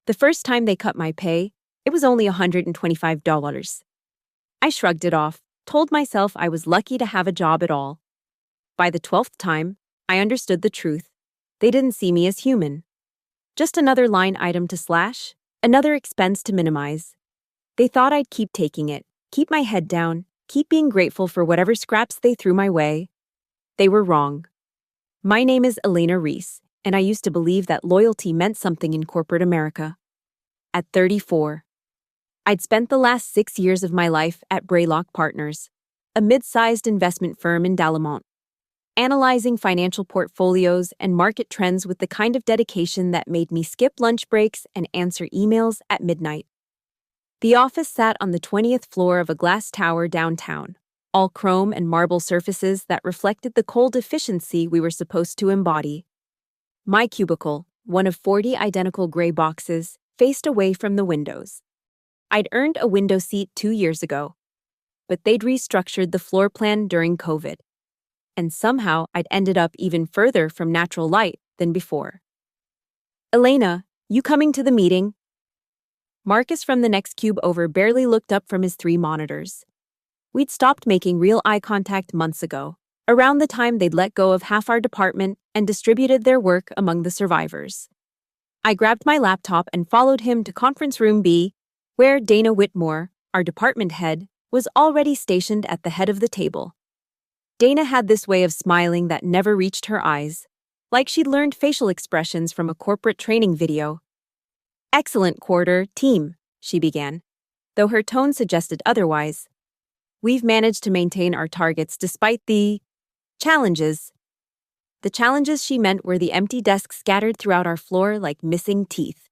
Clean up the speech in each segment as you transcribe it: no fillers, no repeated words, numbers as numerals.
The first time they cut my pay, it was only $125. I shrugged it off, told myself I was lucky to have a job at all. By the 12th time, I understood the truth. They didn't see me as human. Just another line item to slash, another expense to minimize. They thought I'd keep taking it, keep my head down, keep being grateful for whatever scraps they threw my way. They were wrong. My name is Elena Reese, and I used to believe that loyalty meant something in corporate America. At 34, I'd spent the last 6 years of my life at Braylock Partners, a mid-sized investment firm in Dallemont, analyzing financial portfolios and market trends with the kind of dedication that made me skip lunch breaks and answer emails at midnight. The office sat on the 20th floor of a glass tower downtown, all chrome and marble surfaces that reflected the cold efficiency we were supposed to embody. My cubicle, one of 40 identical gray boxes, faced away from the windows. I'd earned a window seat 2 years ago, but they'd restructured the floor plan during COVID. And somehow I'd ended up even further from natural light than before. Elena, you coming to the meeting? Marcus from the next cube over barely looked up from his 3 monitors. We'd stopped making real eye contact months ago, around the time they'd let go of half our department and distributed their work among the survivors. I grabbed my laptop and followed him to conference room B, where Dana Whitmore, our department head, was already stationed at the head of the table. Dana had this way of smiling that never reached her eyes, like she'd learned facial expressions from a corporate training video. "Excellent quarter, team," she began, though her tone suggested otherwise. "We've managed to maintain our targets despite the challenges." The challenges she meant were the empty desks scattered throughout our floor like missing teeth.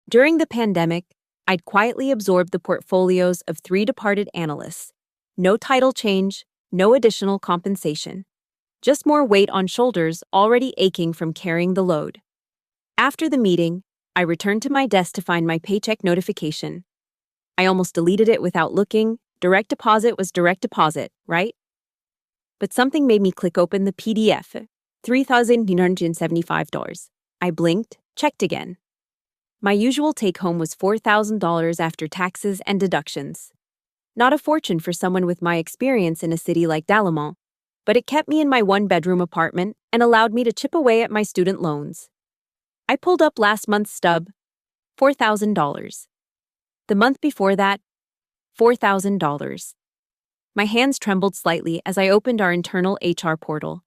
During the pandemic, I'd quietly absorbed the portfolios of 3 departed analysts. No title change, no additional compensation. Just more weight on shoulders already aching from carrying the load. After the meeting, I returned to my desk to find my paycheck notification. I almost deleted it without looking. Direct deposit was direct deposit, right? But something made me click open the PDF. $3,975. I blinked, checked again. My usual take-home was $4,000 after taxes and deductions. Not a fortune for someone with my experience in a city like Dallemont, but it kept me in my 1-bedroom apartment and allowed me to chip away at my student loans. I pulled up last month's stub, $4,000. The month before that, $4,000. My hands trembled slightly as I opened our internal HR portal.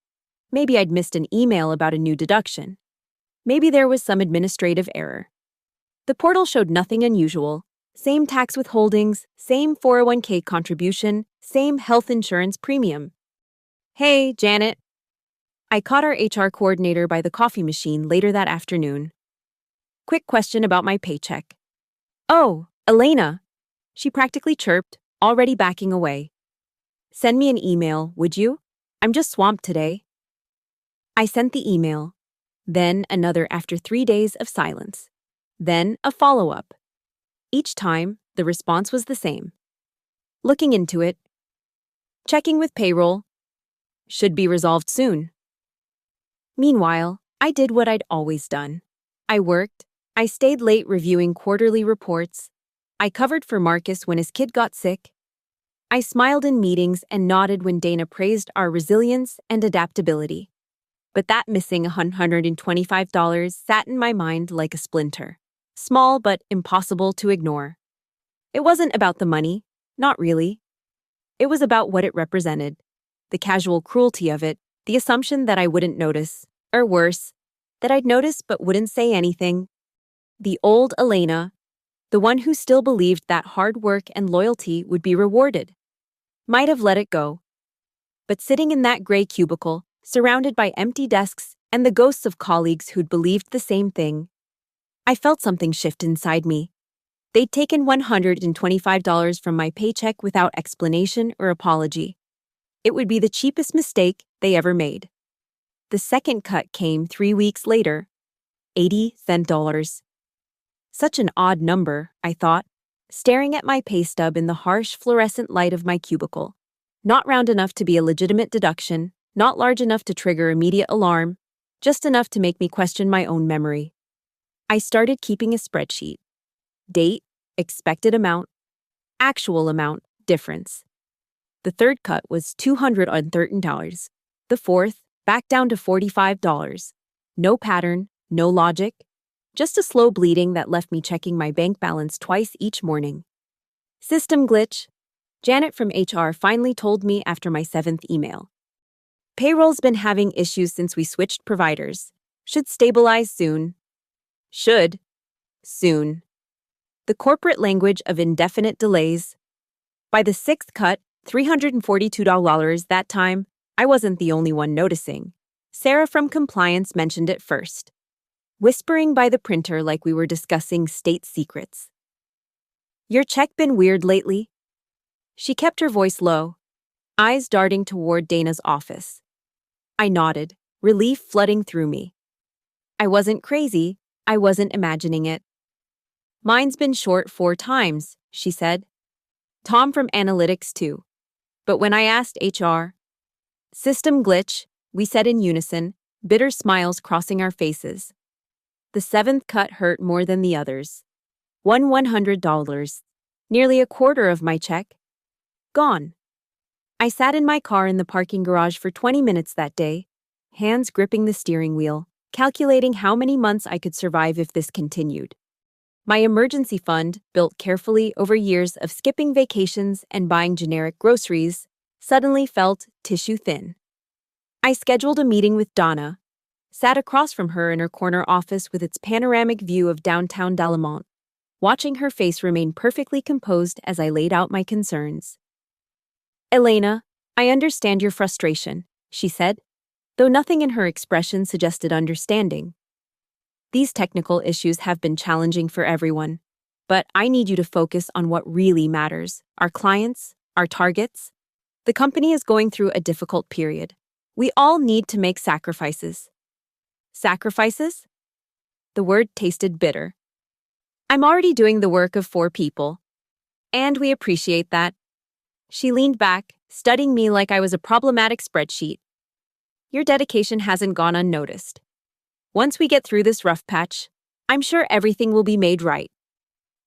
Maybe I'd missed an email about a new deduction. Maybe there was some administrative error. The portal showed nothing unusual. Same tax withholdings, same 401k contribution, same health insurance premium. "Hey, Janet." I caught our HR coordinator by the coffee machine later that afternoon. "Quick question about my paycheck." "Oh, Elena," she practically chirped, already backing away. "Send me an email, would you? I'm just swamped today." I sent the email. Then another after 3 days of silence. Then a follow-up. Each time, the response was the same. "Looking into it. Checking with payroll. Should be resolved soon." Meanwhile, I did what I'd always done. I worked. I stayed late reviewing quarterly reports. I covered for Marcus when his kid got sick. I smiled in meetings and nodded when Dana praised our resilience and adaptability. But that missing $125 sat in my mind like a splinter. Small but impossible to ignore. It wasn't about the money, not really. It was about what it represented. The casual cruelty of it, the assumption that I wouldn't notice, or worse, that I'd notice but wouldn't say anything. The old Elena, the one who still believed that hard work and loyalty would be rewarded, might have let it go. But sitting in that gray cubicle, surrounded by empty desks and the ghosts of colleagues who'd believed the same thing, I felt something shift inside me. They'd taken $125 from my paycheck without explanation or apology. It would be the cheapest mistake they ever made. The second cut came 3 weeks later, $80. Such an odd number, I thought, staring at my pay stub in the harsh fluorescent light of my cubicle. Not round enough to be a legitimate deduction, not large enough to trigger immediate alarm, just enough to make me question my own memory. I started keeping a spreadsheet. Date, expected amount, actual amount, difference. The third cut was $213. The fourth, back down to $45. No pattern, no logic, just a slow bleeding that left me checking my bank balance twice each morning. System glitch. Janet from HR finally told me after my 7th email. Payroll's been having issues since we switched providers. Should stabilize soon. Should. Soon. The corporate language of indefinite delays. By the 6th cut, $342 that time, I wasn't the only one noticing. Sarah from compliance mentioned it first, whispering by the printer like we were discussing state secrets. Your check been weird lately? She kept her voice low, eyes darting toward Dana's office. I nodded, relief flooding through me. I wasn't crazy, I wasn't imagining it. Mine's been short 4 times, she said. Tom from analytics too. But when I asked HR, system glitch, we said in unison, bitter smiles crossing our faces. The 7th cut hurt more than the others. $100, nearly a quarter of my check. Gone. I sat in my car in the parking garage for 20 minutes that day, hands gripping the steering wheel, calculating how many months I could survive if this continued. My emergency fund, built carefully over years of skipping vacations and buying generic groceries, suddenly felt tissue thin. I scheduled a meeting with Donna, sat across from her in her corner office with its panoramic view of downtown Delamont, watching her face remain perfectly composed as I laid out my concerns. Elena, I understand your frustration, she said, though nothing in her expression suggested understanding. These technical issues have been challenging for everyone, but I need you to focus on what really matters, our clients, our targets. The company is going through a difficult period. We all need to make sacrifices. Sacrifices? The word tasted bitter. I'm already doing the work of 4 people. And we appreciate that. She leaned back, studying me like I was a problematic spreadsheet. Your dedication hasn't gone unnoticed. Once we get through this rough patch, I'm sure everything will be made right.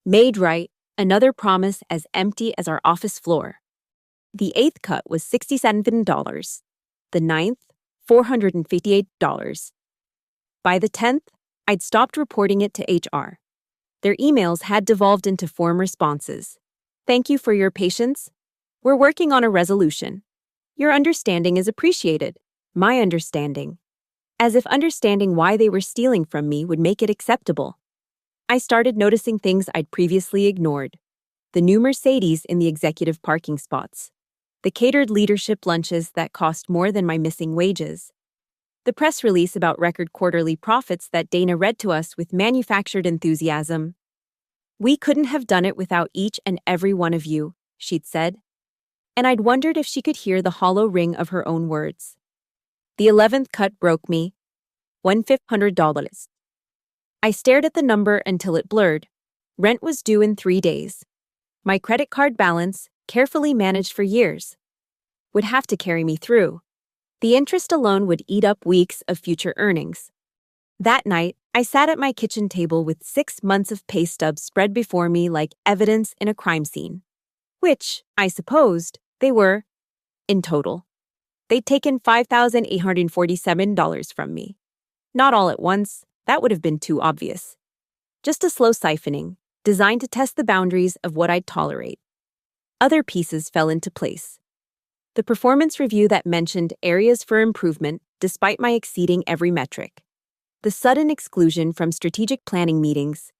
Made right, another promise as empty as our office floor. The 8th cut was $67. The 9th, $458. By the 10th, I'd stopped reporting it to HR. Their emails had devolved into form responses. Thank you for your patience. We're working on a resolution. Your understanding is appreciated. My understanding. As if understanding why they were stealing from me would make it acceptable. I started noticing things I'd previously ignored. The new Mercedes in the executive parking spots. The catered leadership lunches that cost more than my missing wages. The press release about record quarterly profits that Dana read to us with manufactured enthusiasm. We couldn't have done it without each and every one of you, she'd said. And I'd wondered if she could hear the hollow ring of her own words. The 11th cut broke me. $1,500. I stared at the number until it blurred. Rent was due in 3 days. My credit card balance, carefully managed for years, would have to carry me through. The interest alone would eat up weeks of future earnings. That night, I sat at my kitchen table with 6 months of pay stubs spread before me like evidence in a crime scene. Which, I supposed, they were, in total. They'd taken $5,847 from me. Not all at once, that would have been too obvious. Just a slow siphoning, designed to test the boundaries of what I'd tolerate. Other pieces fell into place. The performance review that mentioned areas for improvement despite my exceeding every metric. The sudden exclusion from strategic planning meetings.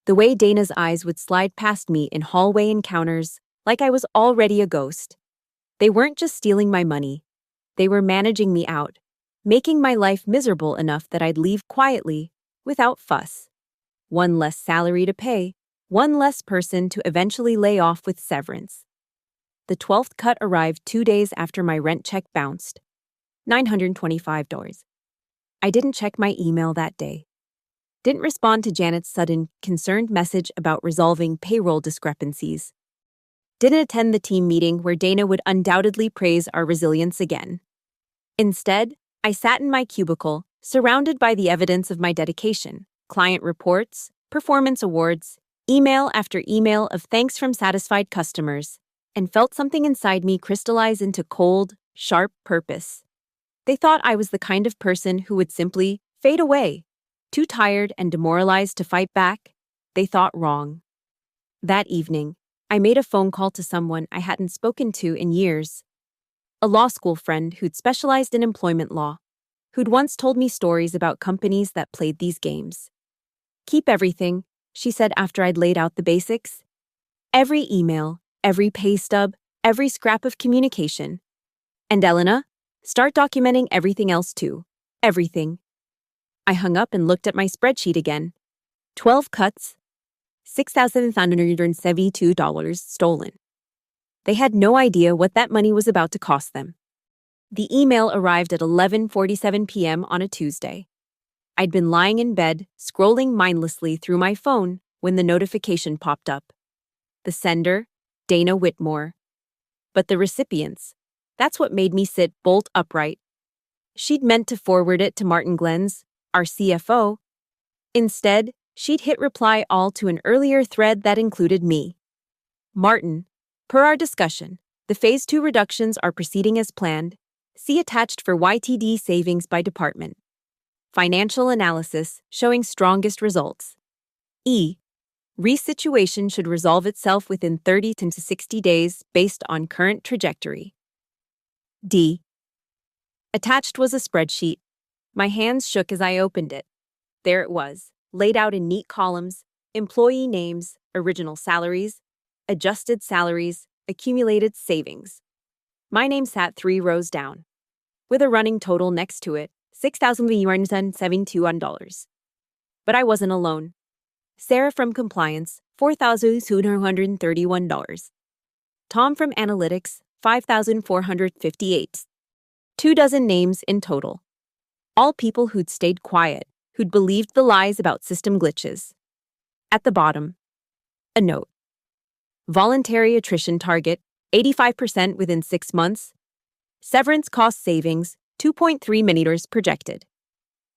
The way Dana's eyes would slide past me in hallway encounters like I was already a ghost. They weren't just stealing my money. They were managing me out, making my life miserable enough that I'd leave quietly, without fuss. One less salary to pay, one less person to eventually lay off with severance. The 12th cut arrived 2 days after my rent check bounced. $925. I didn't check my email that day. Didn't respond to Janet's sudden, concerned message about resolving payroll discrepancies. Didn't attend the team meeting where Dana would undoubtedly praise our resilience again. Instead, I sat in my cubicle, surrounded by the evidence of my dedication. client reports, performance awards, email after email of thanks from satisfied customers, and felt something inside me crystallize into cold, sharp purpose. They thought I was the kind of person who would simply fade away. Too tired and demoralized to fight back, they thought wrong. That evening, I made a phone call to someone I hadn't spoken to in years. A law school friend who'd specialized in employment law, who'd once told me stories about companies that played these games. Keep everything, she said after I'd laid out the basics. Every email, every pay stub, every scrap of communication. And Elena, start documenting everything else too. Everything. I hung up and looked at my spreadsheet again. 12 cuts, $6,572 stolen. They had no idea what that money was about to cost them. The email arrived at 11:47 p.m. on a Tuesday. I'd been lying in bed, scrolling mindlessly through my phone when the notification popped up. The sender, Dana Whitmore. But the recipients, that's what made me sit bolt upright. She'd meant to forward it to Martin Glenn's, our CFO. Instead, she'd hit reply all to an earlier thread that included me. Martin, per our discussion, the Phase 2 reductions are proceeding as planned. See attached for YTD savings by department. Financial analysis showing strongest results. E. Resituation should resolve itself within 30 to 60 days based on current trajectory. D. Attached was a spreadsheet. My hands shook as I opened it. There it was, laid out in neat columns, employee names, original salaries, adjusted salaries, accumulated savings. My name sat 3 rows down, with a running total next to it, $6,172. But I wasn't alone. Sarah from compliance, $4,231. Tom from analytics, $5,458. 24 names in total. All people who'd stayed quiet, who'd believed the lies about system glitches. At the bottom, a note. Voluntary attrition target, 85% within 6 months. Severance cost savings, 2.3 million projected.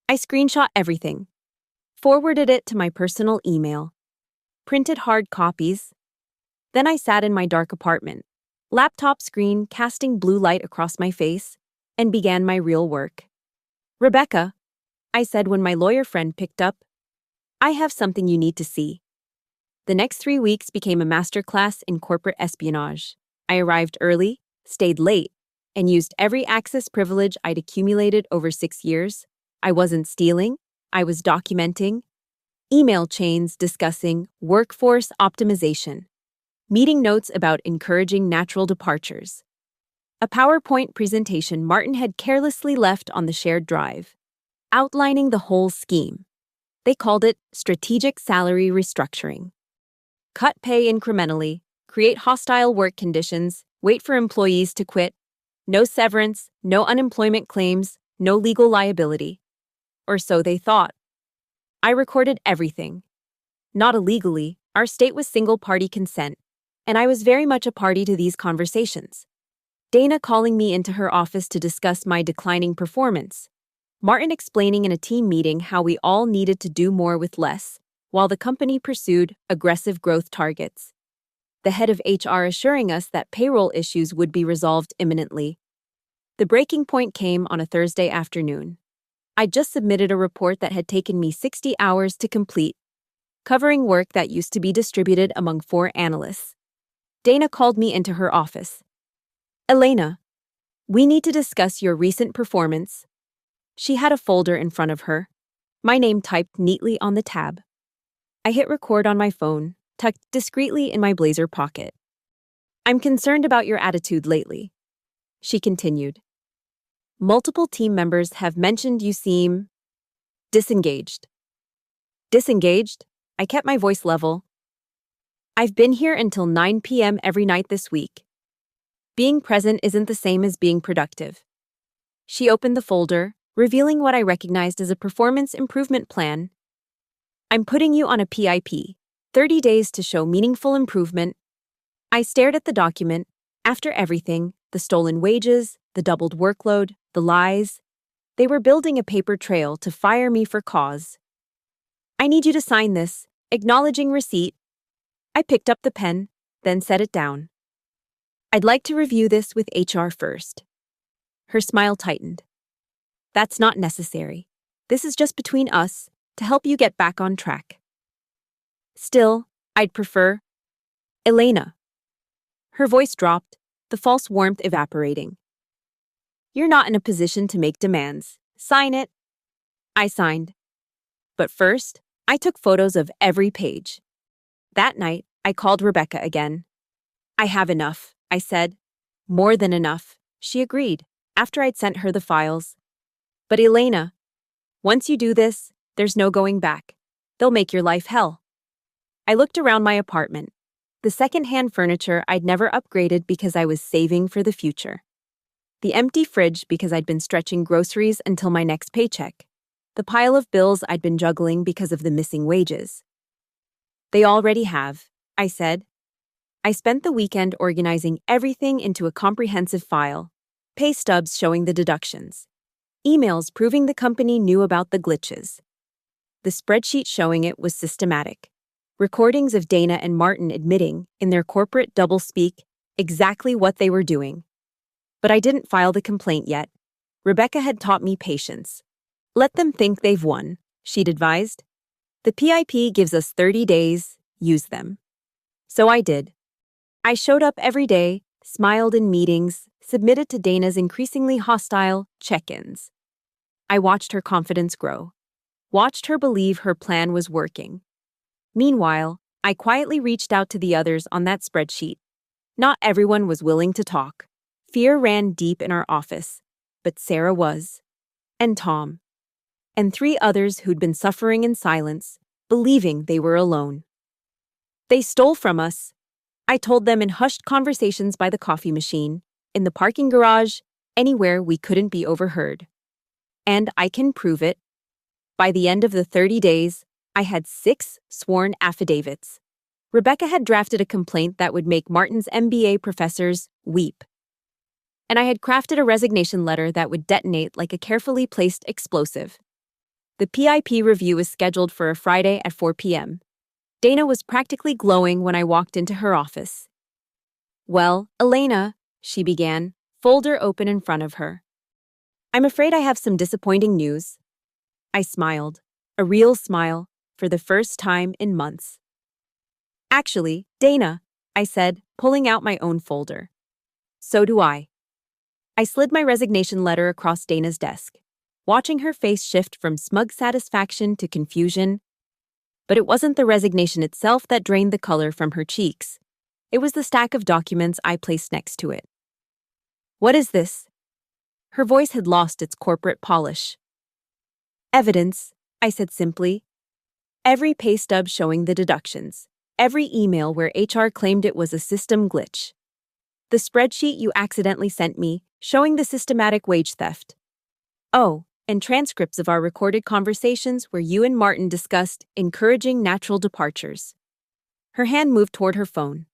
I screenshot everything. Forwarded it to my personal email. Printed hard copies. Then I sat in my dark apartment, laptop screen casting blue light across my face, and began my real work. Rebecca, I said when my lawyer friend picked up, I have something you need to see. The next 3 weeks became a masterclass in corporate espionage. I arrived early, stayed late, and used every access privilege I'd accumulated over 6 years. I wasn't stealing, I was documenting. Email chains discussing workforce optimization. Meeting notes about encouraging natural departures. A PowerPoint presentation Martin had carelessly left on the shared drive, outlining the whole scheme. They called it strategic salary restructuring. Cut pay incrementally, create hostile work conditions, wait for employees to quit, no severance, no unemployment claims, no legal liability. Or so they thought. I recorded everything. Not illegally, our state was single-party consent, and I was very much a party to these conversations. Dana calling me into her office to discuss my declining performance. Martin explaining in a team meeting how we all needed to do more with less, while the company pursued aggressive growth targets. The head of HR assuring us that payroll issues would be resolved imminently. The breaking point came on a Thursday afternoon. I'd just submitted a report that had taken me 60 hours to complete, covering work that used to be distributed among 4 analysts. Dana called me into her office. Elena, we need to discuss your recent performance. She had a folder in front of her, my name typed neatly on the tab. I hit record on my phone, tucked discreetly in my blazer pocket. I'm concerned about your attitude lately, she continued. Multiple team members have mentioned you seem disengaged. Disengaged? I kept my voice level. I've been here until 9 p.m. every night this week. Being present isn't the same as being productive. She opened the folder, revealing what I recognized as a performance improvement plan. I'm putting you on a PIP, 30 days to show meaningful improvement. I stared at the document. After everything, the stolen wages, the doubled workload, the lies, they were building a paper trail to fire me for cause. I need you to sign this, acknowledging receipt. I picked up the pen, then set it down. I'd like to review this with HR first. Her smile tightened. That's not necessary. This is just between us, to help you get back on track. Still, I'd prefer Elena. Her voice dropped, the false warmth evaporating. You're not in a position to make demands. Sign it. I signed. But first, I took photos of every page. That night, I called Rebecca again. I have enough, I said. More than enough, she agreed, after I'd sent her the files. But Elena, once you do this, there's no going back. They'll make your life hell. I looked around my apartment. The second-hand furniture I'd never upgraded because I was saving for the future. The empty fridge because I'd been stretching groceries until my next paycheck. The pile of bills I'd been juggling because of the missing wages. They already have, I said. I spent the weekend organizing everything into a comprehensive file. Pay stubs showing the deductions. Emails proving the company knew about the glitches. The spreadsheet showing it was systematic. Recordings of Dana and Martin admitting, in their corporate doublespeak, exactly what they were doing. But I didn't file the complaint yet. Rebecca had taught me patience. Let them think they've won, she'd advised. The PIP gives us 30 days, use them. So I did. I showed up every day, smiled in meetings, submitted to Dana's increasingly hostile check-ins. I watched her confidence grow. Watched her believe her plan was working. Meanwhile, I quietly reached out to the others on that spreadsheet. Not everyone was willing to talk. Fear ran deep in our office, but Sarah was. And Tom. And 3 others who'd been suffering in silence, believing they were alone. They stole from us. I told them in hushed conversations by the coffee machine, in the parking garage, anywhere we couldn't be overheard. And I can prove it. By the end of the 30 days, I had 6 sworn affidavits. Rebecca had drafted a complaint that would make Martin's MBA professors weep. And I had crafted a resignation letter that would detonate like a carefully placed explosive. The PIP review was scheduled for a Friday at 4 p.m. Dana was practically glowing when I walked into her office. Well, Elena, she began, folder open in front of her. I'm afraid I have some disappointing news. I smiled, a real smile, for the first time in months. Actually, Dana, I said, pulling out my own folder. So do I. I slid my resignation letter across Dana's desk, watching her face shift from smug satisfaction to confusion. But it wasn't the resignation itself that drained the color from her cheeks. It was the stack of documents I placed next to it. What is this? Her voice had lost its corporate polish. Evidence, I said simply. Every pay stub showing the deductions. Every email where HR claimed it was a system glitch. The spreadsheet you accidentally sent me, showing the systematic wage theft. Oh, and transcripts of our recorded conversations where you and Martin discussed encouraging natural departures. Her hand moved toward her phone.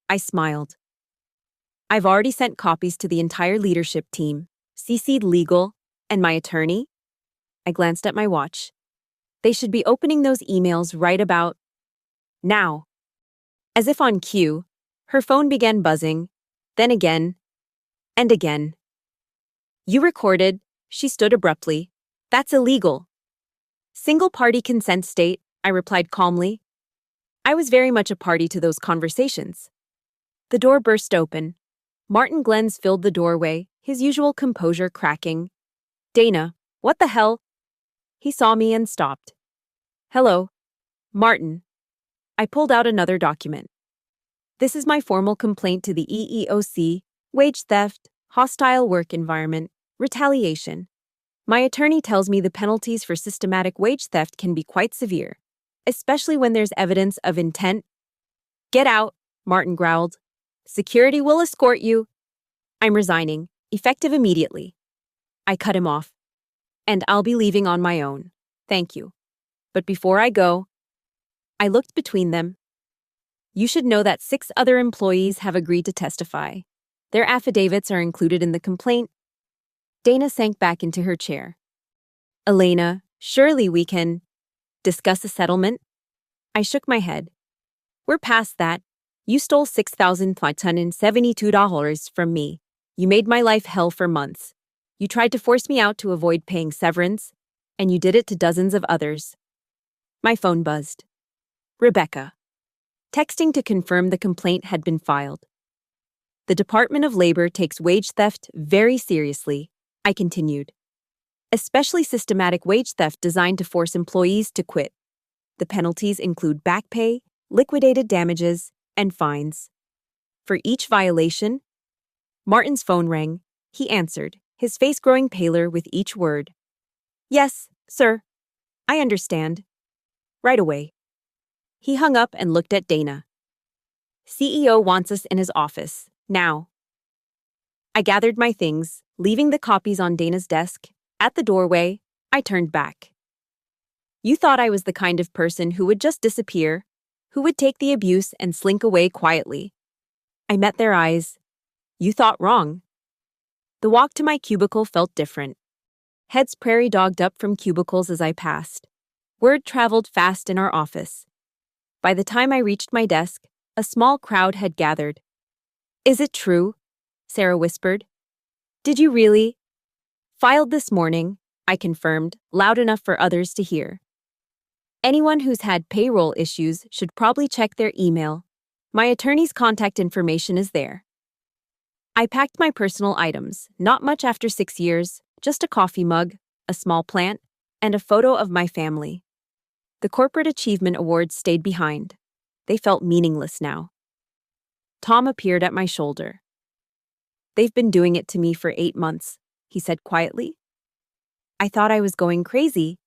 I smiled. I've already sent copies to the entire leadership team, CC'd legal, and my attorney. I glanced at my watch. They should be opening those emails right about now. As if on cue, her phone began buzzing, then again, and again. You recorded, she stood abruptly. That's illegal. Single-party consent state, I replied calmly. I was very much a party to those conversations. The door burst open. Martin Glens filled the doorway, his usual composure cracking. Dana, what the hell? He saw me and stopped. Hello. Martin. I pulled out another document. This is my formal complaint to the EEOC, wage theft, hostile work environment, retaliation. My attorney tells me the penalties for systematic wage theft can be quite severe, especially when there's evidence of intent. Get out, Martin growled. Security will escort you. I'm resigning, effective immediately. I cut him off. And I'll be leaving on my own. Thank you. But before I go, I looked between them. You should know that 6 other employees have agreed to testify. Their affidavits are included in the complaint. Dana sank back into her chair. Elena, surely we can. Discuss a settlement? I shook my head. We're past that. You stole $6,572 from me. You made my life hell for months. You tried to force me out to avoid paying severance, and you did it to dozens of others. My phone buzzed. Rebecca. Texting to confirm the complaint had been filed. The Department of Labor takes wage theft very seriously, I continued. Especially systematic wage theft designed to force employees to quit. The penalties include back pay, liquidated damages, and fines. For each violation, Martin's phone rang. He answered, his face growing paler with each word. Yes, sir. I understand. Right away. He hung up and looked at Dana. CEO wants us in his office, now. I gathered my things, leaving the copies on Dana's desk. At the doorway, I turned back. You thought I was the kind of person who would just disappear, who would take the abuse and slink away quietly. I met their eyes. You thought wrong. The walk to my cubicle felt different. Heads prairie dogged up from cubicles as I passed. Word traveled fast in our office. By the time I reached my desk, a small crowd had gathered. Is it true? Sarah whispered. Did you really? Filed this morning, I confirmed, loud enough for others to hear. Anyone who's had payroll issues should probably check their email. My attorney's contact information is there. I packed my personal items, not much after 6 years, just a coffee mug, a small plant, and a photo of my family. The corporate achievement awards stayed behind. They felt meaningless now. Tom appeared at my shoulder. They've been doing it to me for 8 months, he said quietly. I thought I was going crazy.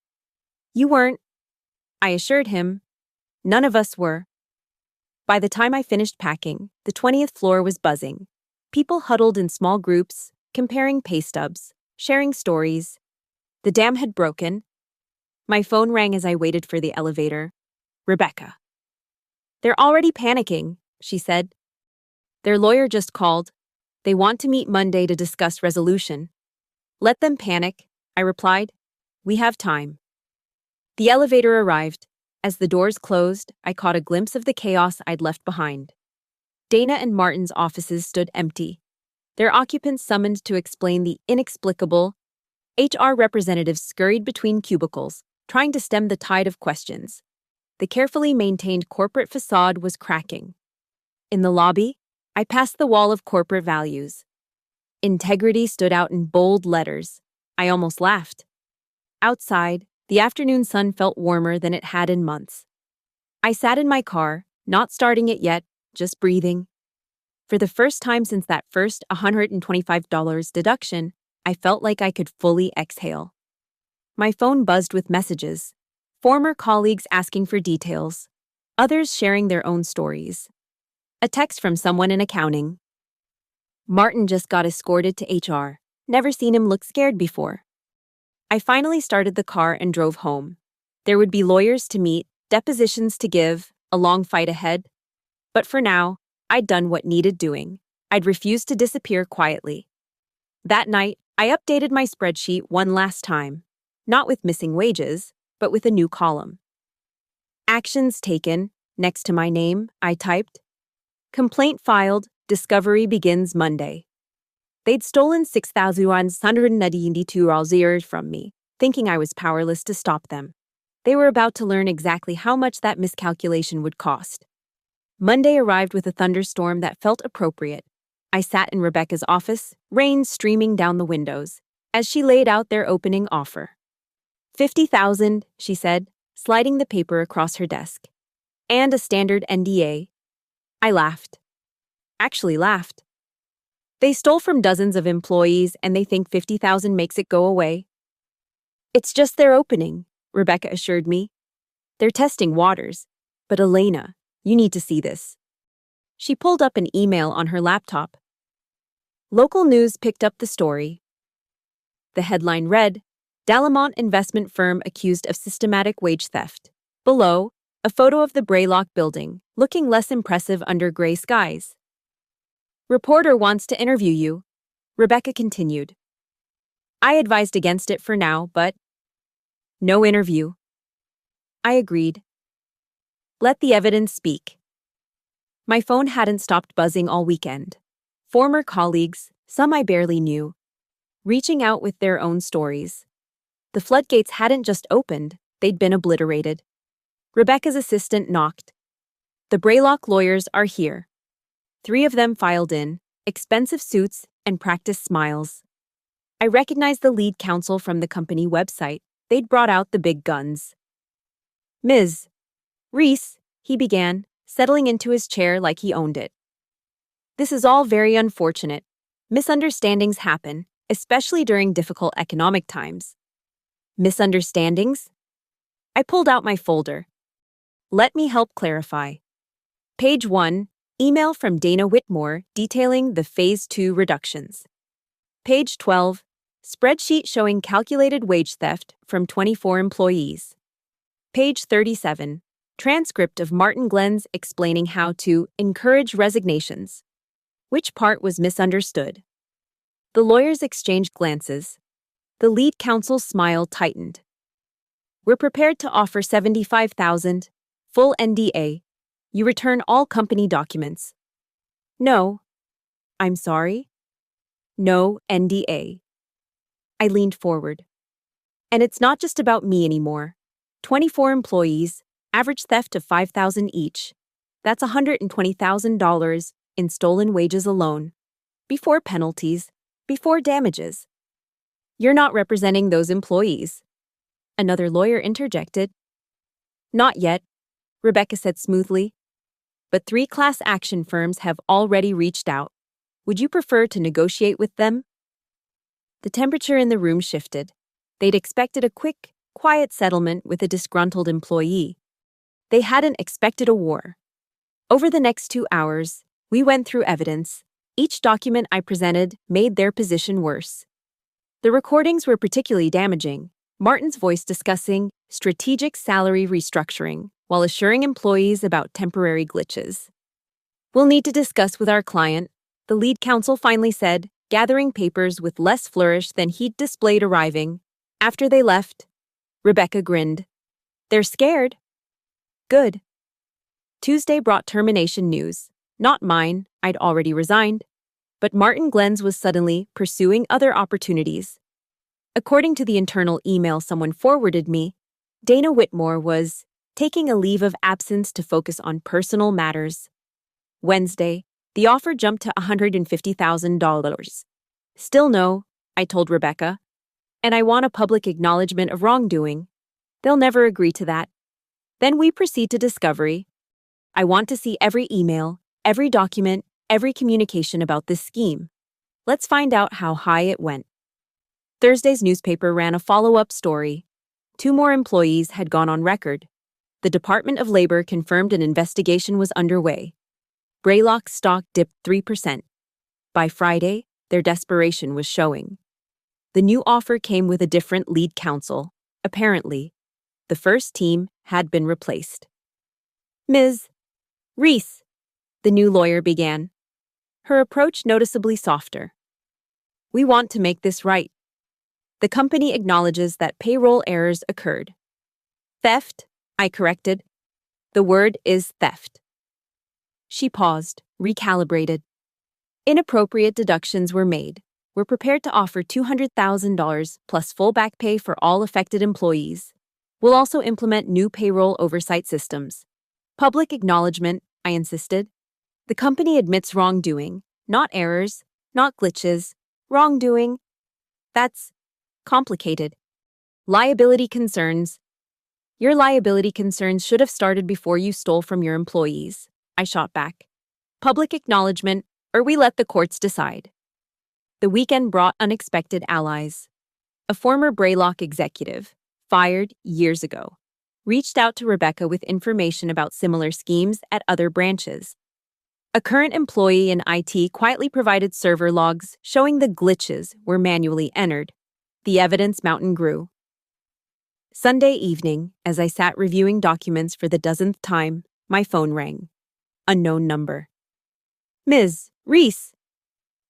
You weren't, I assured him. None of us were. By the time I finished packing, the 20th floor was buzzing. People huddled in small groups, comparing pay stubs, sharing stories. The dam had broken. My phone rang as I waited for the elevator. Rebecca. They're already panicking, she said. Their lawyer just called. They want to meet Monday to discuss resolution. Let them panic, I replied. We have time. The elevator arrived. As the doors closed, I caught a glimpse of the chaos I'd left behind. Dana and Martin's offices stood empty. Their occupants summoned to explain the inexplicable. HR representatives scurried between cubicles, trying to stem the tide of questions. The carefully maintained corporate facade was cracking. In the lobby, I passed the wall of corporate values. Integrity stood out in bold letters. I almost laughed. Outside, the afternoon sun felt warmer than it had in months. I sat in my car, not starting it yet, just breathing. For the first time since that first $125 deduction, I felt like I could fully exhale. My phone buzzed with messages. Former colleagues asking for details. Others sharing their own stories. A text from someone in accounting. Martin just got escorted to HR. Never seen him look scared before. I finally started the car and drove home. There would be lawyers to meet, depositions to give, a long fight ahead. But for now, I'd done what needed doing. I'd refused to disappear quietly. That night, I updated my spreadsheet one last time. Not with missing wages, but with a new column. Actions taken, next to my name, I typed. Complaint filed, discovery begins Monday. They'd stolen $6,192 from me, thinking I was powerless to stop them. They were about to learn exactly how much that miscalculation would cost. Monday arrived with a thunderstorm that felt appropriate. I sat in Rebecca's office, rain streaming down the windows, as she laid out their opening offer. $50,000, she said, sliding the paper across her desk. And a standard NDA. I laughed. Actually laughed. They stole from dozens of employees and they think $50,000 makes it go away. It's just their opening, Rebecca assured me. They're testing waters. But Elena, you need to see this. She pulled up an email on her laptop. Local news picked up the story. The headline read, Dalamont investment firm accused of systematic wage theft. Below, a photo of the Braylock building, looking less impressive under gray skies. Reporter wants to interview you, Rebecca continued. I advised against it for now, but no interview. I agreed. Let the evidence speak. My phone hadn't stopped buzzing all weekend. Former colleagues, some I barely knew, reaching out with their own stories. The floodgates hadn't just opened, they'd been obliterated. Rebecca's assistant knocked. The Braylock lawyers are here. 3 of them filed in, expensive suits and practiced smiles. I recognized the lead counsel from the company website. They'd brought out the big guns. Ms. Reese, he began, settling into his chair like he owned it. This is all very unfortunate. Misunderstandings happen, especially during difficult economic times. Misunderstandings? I pulled out my folder. Let me help clarify. Page 1, email from Dana Whitmore detailing the Phase 2 reductions. Page 12, spreadsheet showing calculated wage theft from 24 employees. Page 37, transcript of Martin Glenn's explaining how to encourage resignations. Which part was misunderstood? The lawyers exchanged glances. The lead counsel's smile tightened. We're prepared to offer $75,000, full NDA. You return all company documents. No. I'm sorry? No NDA. I leaned forward. And it's not just about me anymore. 24 employees, average theft of $5,000 each. That's $120,000 in stolen wages alone. Before penalties, before damages. You're not representing those employees. Another lawyer interjected. Not yet, Rebecca said smoothly. But 3 class action firms have already reached out. Would you prefer to negotiate with them? The temperature in the room shifted. They'd expected a quick, quiet settlement with a disgruntled employee. They hadn't expected a war. Over the next 2 hours, we went through evidence. Each document I presented made their position worse. The recordings were particularly damaging. Martin's voice discussing strategic salary restructuring while assuring employees about temporary glitches. We'll need to discuss with our client, the lead counsel finally said, gathering papers with less flourish than he'd displayed arriving. After they left, Rebecca grinned. They're scared. Good. Tuesday brought termination news. Not mine, I'd already resigned. But Martin Glenn's was suddenly pursuing other opportunities. According to the internal email someone forwarded me, Dana Whitmore was taking a leave of absence to focus on personal matters. Wednesday, the offer jumped to $150,000. Still no, I told Rebecca. And I want a public acknowledgement of wrongdoing. They'll never agree to that. Then we proceed to discovery. I want to see every email, every document, every communication about this scheme. Let's find out how high it went. Thursday's newspaper ran a follow-up story. 2 more employees had gone on record. The Department of Labor confirmed an investigation was underway. Braylock's stock dipped 3%. By Friday, their desperation was showing. The new offer came with a different lead counsel. Apparently, the first team had been replaced. Ms. Reese, the new lawyer began, her approach noticeably softer. We want to make this right. The company acknowledges that payroll errors occurred. Theft, I corrected. The word is theft. She paused, recalibrated. Inappropriate deductions were made. We're prepared to offer $200,000 plus full back pay for all affected employees. We'll also implement new payroll oversight systems. Public acknowledgement, I insisted. The company admits wrongdoing, not errors, not glitches, wrongdoing. That's complicated. Liability concerns. Your liability concerns should have started before you stole from your employees, I shot back. Public acknowledgement, or we let the courts decide. The weekend brought unexpected allies. A former Braylock executive, fired years ago, reached out to Rebecca with information about similar schemes at other branches. A current employee in IT quietly provided server logs showing the glitches were manually entered. The evidence mountain grew. Sunday evening, as I sat reviewing documents for the dozenth time, my phone rang. Unknown number. Ms. Reese.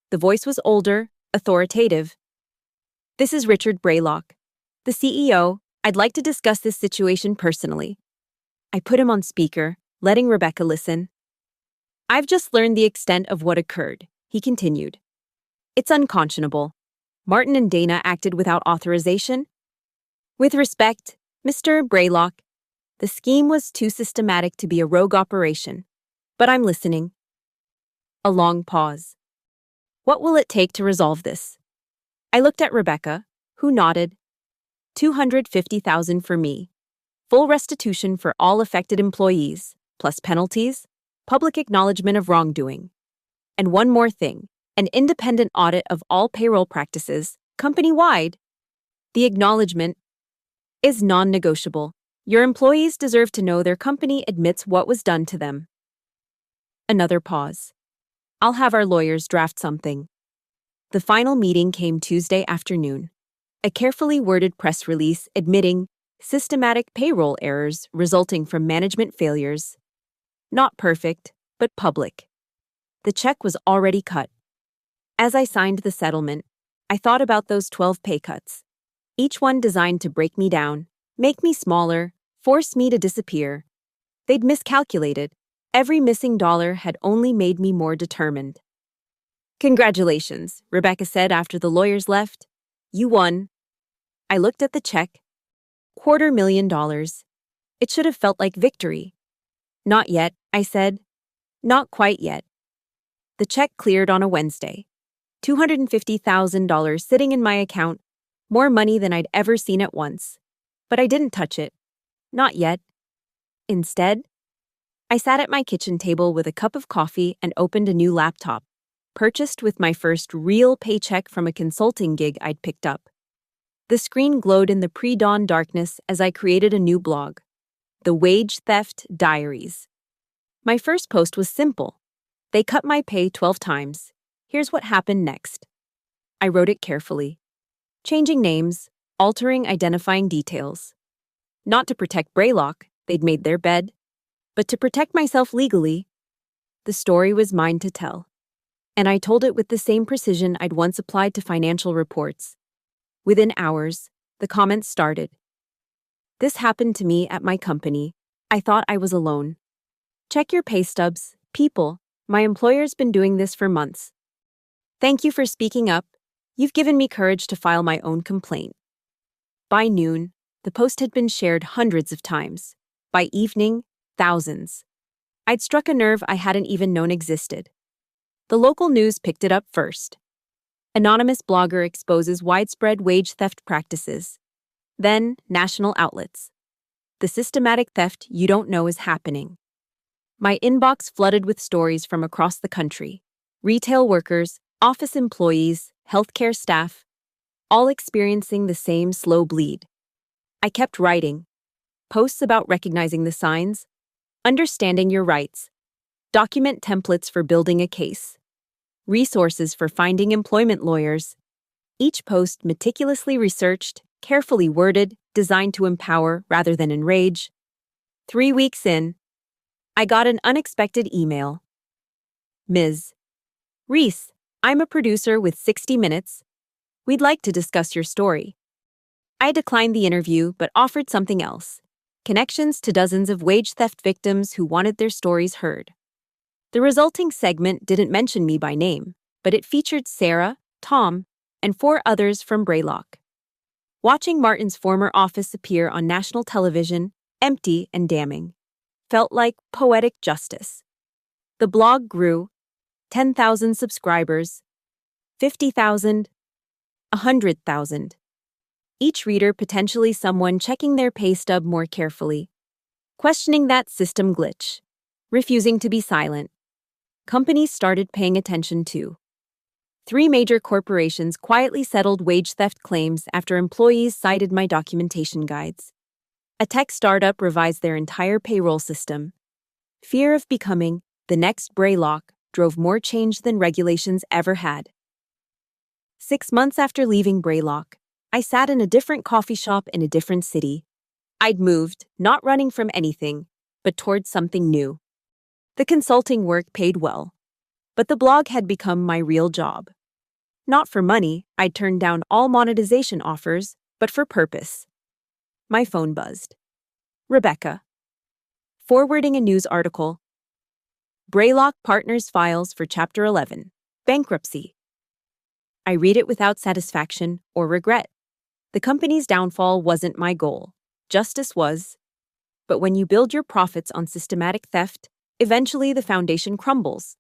The voice was older, authoritative. This is Richard Braylock, the CEO. I'd like to discuss this situation personally. I put him on speaker, letting Rebecca listen. I've just learned the extent of what occurred, he continued. It's unconscionable. Martin and Dana acted without authorization. With respect, Mr. Braylock, the scheme was too systematic to be a rogue operation. But I'm listening. A long pause. What will it take to resolve this? I looked at Rebecca, who nodded. $250,000 for me. Full restitution for all affected employees, plus penalties, public acknowledgement of wrongdoing. And one more thing, an independent audit of all payroll practices, company-wide. The acknowledgement is non-negotiable. Your employees deserve to know their company admits what was done to them. Another pause. I'll have our lawyers draft something. The final meeting came Tuesday afternoon. A carefully worded press release admitting systematic payroll errors resulting from management failures. Not perfect, but public. The check was already cut. As I signed the settlement, I thought about those 12 pay cuts. Each one designed to break me down, make me smaller, force me to disappear. They'd miscalculated. Every missing dollar had only made me more determined. Congratulations, Rebecca said after the lawyers left. You won. I looked at the check. $250,000. It should have felt like victory. Not yet, I said. Not quite yet. The check cleared on a Wednesday. $250,000 sitting in my account, more money than I'd ever seen at once. But I didn't touch it. Not yet. Instead, I sat at my kitchen table with a cup of coffee and opened a new laptop, purchased with my first real paycheck from a consulting gig I'd picked up. The screen glowed in the pre-dawn darkness as I created a new blog, The Wage Theft Diaries. My first post was simple. They cut my pay 12 times. Here's what happened next. I wrote it carefully, changing names, altering identifying details. Not to protect Braylock, they'd made their bed, but to protect myself legally. The story was mine to tell, and I told it with the same precision I'd once applied to financial reports. Within hours, the comments started. This happened to me at my company. I thought I was alone. Check your pay stubs, people. My employer's been doing this for months. Thank you for speaking up. You've given me courage to file my own complaint. By noon, the post had been shared hundreds of times. By evening, thousands. I'd struck a nerve I hadn't even known existed. The local news picked it up first. Anonymous blogger exposes widespread wage theft practices. Then, national outlets. The systematic theft you don't know is happening. My inbox flooded with stories from across the country. Retail workers, office employees, healthcare staff, all experiencing the same slow bleed. I kept writing. Posts about recognizing the signs, understanding your rights, document templates for building a case, resources for finding employment lawyers. Each post meticulously researched, carefully worded, designed to empower rather than enrage. 3 weeks in, I got an unexpected email. Ms. Reese, I'm a producer with 60 Minutes. We'd like to discuss your story. I declined the interview but offered something else. Connections to dozens of wage theft victims who wanted their stories heard. The resulting segment didn't mention me by name, but it featured Sarah, Tom, and 4 others from Braylock. Watching Martin's former office appear on national television, empty and damning, felt like poetic justice. The blog grew, 10,000 subscribers, 50,000, 100,000. Each reader potentially someone checking their pay stub more carefully, questioning that system glitch, refusing to be silent. Companies started paying attention too. 3 major corporations quietly settled wage theft claims after employees cited my documentation guides. A tech startup revised their entire payroll system. Fear of becoming the next Braylock drove more change than regulations ever had. 6 months after leaving Braylock, I sat in a different coffee shop in a different city. I'd moved, not running from anything, but towards something new. The consulting work paid well, but the blog had become my real job. Not for money, I'd turned down all monetization offers, but for purpose. My phone buzzed. Rebecca. Forwarding a news article. Braylock Partners files for Chapter 11. Bankruptcy. I read it without satisfaction or regret. The company's downfall wasn't my goal. Justice was. But when you build your profits on systematic theft, eventually the foundation crumbles.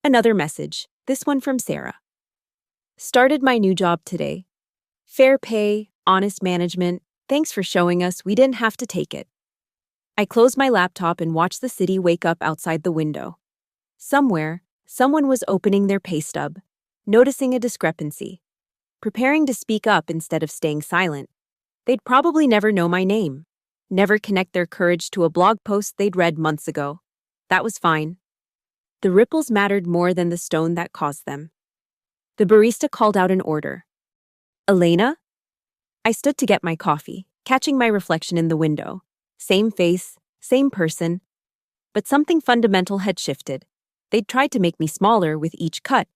Another message, this one from Sarah. Started my new job today. Fair pay, honest management, thanks for showing us we didn't have to take it. I closed my laptop and watched the city wake up outside the window. Somewhere, someone was opening their pay stub, noticing a discrepancy, preparing to speak up instead of staying silent. They'd probably never know my name, never connect their courage to a blog post they'd read months ago. That was fine. The ripples mattered more than the stone that caused them. The barista called out an order. Elena? I stood to get my coffee, catching my reflection in the window. Same face, same person. But something fundamental had shifted. They'd tried to make me smaller with each cut,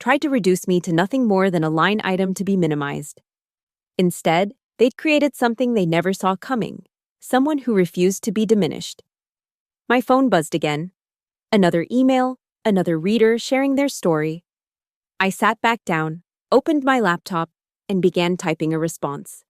tried to reduce me to nothing more than a line item to be minimized. Instead, they'd created something they never saw coming, someone who refused to be diminished. My phone buzzed again. Another email, another reader sharing their story. I sat back down, opened my laptop, and began typing a response.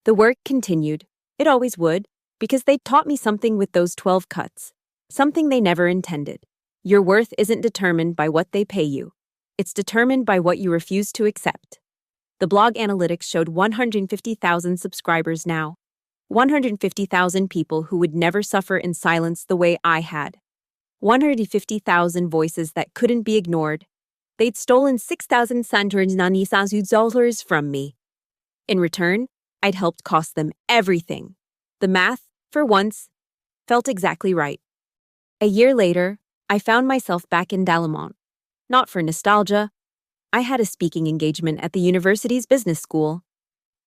The work continued. It always would, because they'd taught me something with those 12 cuts, something they never intended. Your worth isn't determined by what they pay you. It's determined by what you refuse to accept. The blog analytics showed 150,000 subscribers now. 150,000 people who would never suffer in silence the way I had. 150,000 voices that couldn't be ignored. They'd stolen $6,690 from me. In return, I'd helped cost them everything. The math, for once, felt exactly right. A year later, I found myself back in Dalamont. Not for nostalgia. I had a speaking engagement at the university's business school.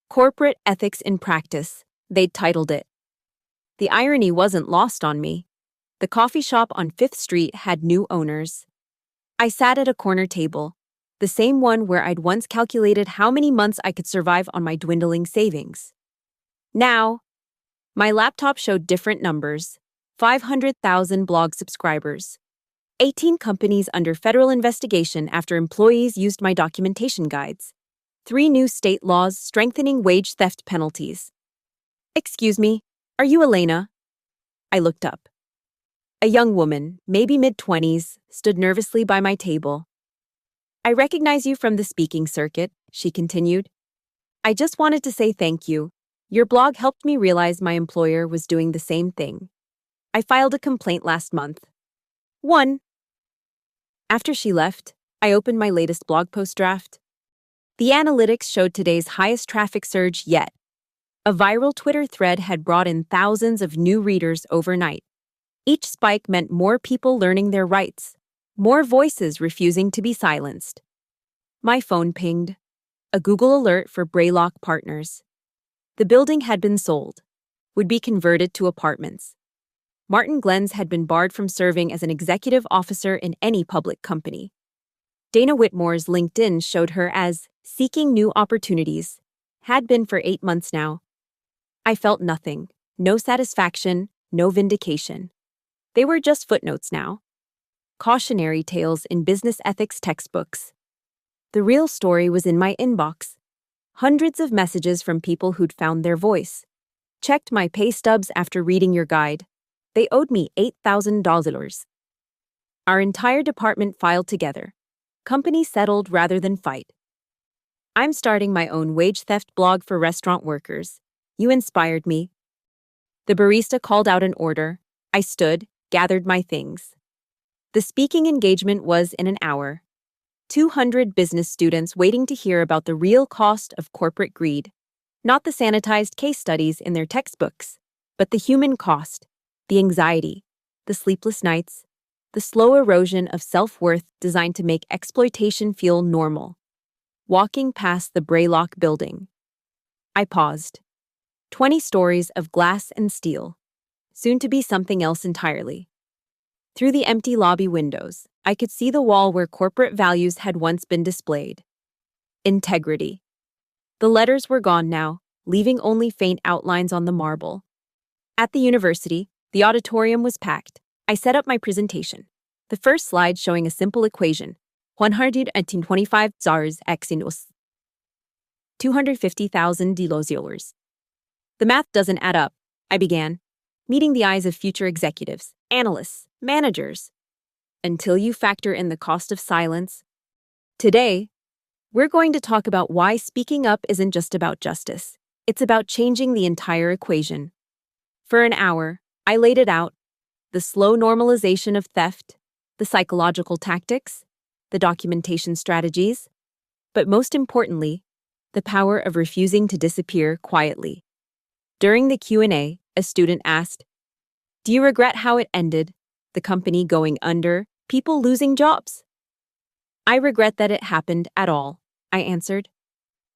Corporate Ethics in Practice, they'd titled it. The irony wasn't lost on me. The coffee shop on 5th Street had new owners. I sat at a corner table, the same one where I'd once calculated how many months I could survive on my dwindling savings. Now, my laptop showed different numbers. 500,000 blog subscribers. 18 companies under federal investigation after employees used my documentation guides. 3 new state laws strengthening wage theft penalties. Excuse me, are you Elena? I looked up. A young woman, maybe mid-20s, stood nervously by my table. I recognize you from the speaking circuit, she continued. I just wanted to say thank you. Your blog helped me realize my employer was doing the same thing. I filed a complaint last month. 1. After she left, I opened my latest blog post draft. The analytics showed today's highest traffic surge yet. A viral Twitter thread had brought in thousands of new readers overnight. Each spike meant more people learning their rights, more voices refusing to be silenced. My phone pinged. A Google alert for Braylock Partners. The building had been sold, would be converted to apartments. Martin Glenn's had been barred from serving as an executive officer in any public company. Dana Whitmore's LinkedIn showed her as seeking new opportunities, had been for 8 months now. I felt nothing, no satisfaction, no vindication. They were just footnotes now. Cautionary tales in business ethics textbooks. The real story was in my inbox. Hundreds of messages from people who'd found their voice. Checked my pay stubs after reading your guide. They owed me $8,000. Our entire department filed together. Company settled rather than fight. I'm starting my own wage theft blog for restaurant workers. You inspired me. The barista called out an order. I stood, gathered my things. The speaking engagement was in an hour. 200 business students waiting to hear about the real cost of corporate greed. Not the sanitized case studies in their textbooks, but the human cost, the anxiety, the sleepless nights, the slow erosion of self-worth designed to make exploitation feel normal. Walking past the Braylock building, I paused. 20 stories of glass and steel, soon to be something else entirely. Through the empty lobby windows, I could see the wall where corporate values had once been displayed. Integrity. The letters were gone now, leaving only faint outlines on the marble. At the university, The auditorium was packed. I set up my presentation. The first slide showing a simple equation, 125 zars x inus 250,000 $. The math doesn't add up, I began, meeting the eyes of future executives, analysts, managers, until you factor in the cost of silence. Today, we're going to talk about why speaking up isn't just about justice. It's about changing the entire equation. For an hour, I laid it out: the slow normalization of theft, the psychological tactics, the documentation strategies, but most importantly, the power of refusing to disappear quietly. During the Q&A, a student asked, "Do you regret how it ended? The company going under, people losing jobs?" "I regret that it happened at all," I answered.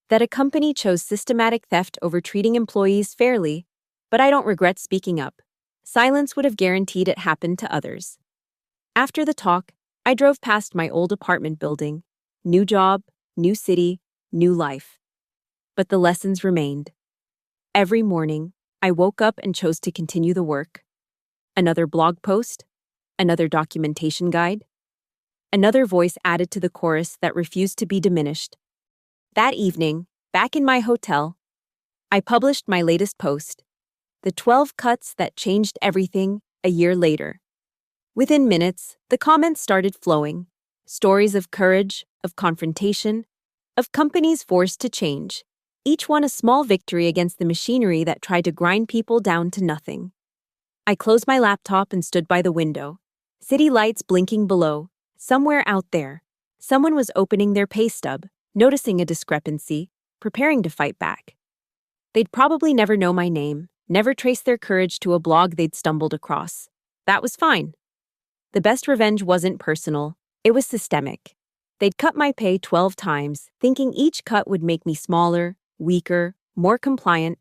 "That a company chose systematic theft over treating employees fairly, but I don't regret speaking up. Silence would have guaranteed it happened to others." After the talk, I drove past my old apartment building. New job, new city, new life. But the lessons remained. Every morning, I woke up and chose to continue the work. Another blog post, another documentation guide, another voice added to the chorus that refused to be diminished. That evening, back in my hotel, I published my latest post, the 12 cuts that changed everything, a year later. Within minutes, the comments started flowing. Stories of courage, of confrontation, of companies forced to change. Each one a small victory against the machinery that tried to grind people down to nothing. I closed my laptop and stood by the window. City lights blinking below. Somewhere out there, someone was opening their pay stub, noticing a discrepancy, preparing to fight back. They'd probably never know my name, never trace their courage to a blog they'd stumbled across. That was fine. The best revenge wasn't personal, it was systemic. They'd cut my pay 12 times, thinking each cut would make me smaller, weaker, more compliant.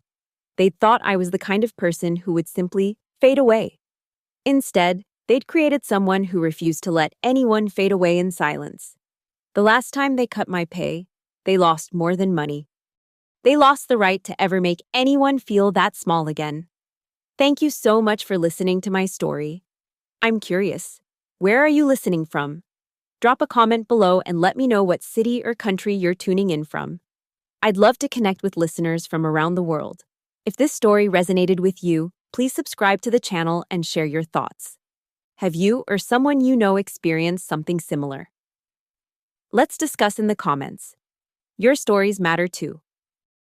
They'd thought I was the kind of person who would simply fade away. Instead, they'd created someone who refused to let anyone fade away in silence. The last time they cut my pay, they lost more than money. They lost the right to ever make anyone feel that small again. Thank you so much for listening to my story. I'm curious, where are you listening from? Drop a comment below and let me know what city or country you're tuning in from. I'd love to connect with listeners from around the world. If this story resonated with you, please subscribe to the channel and share your thoughts. Have you or someone you know experienced something similar? Let's discuss in the comments. Your stories matter too.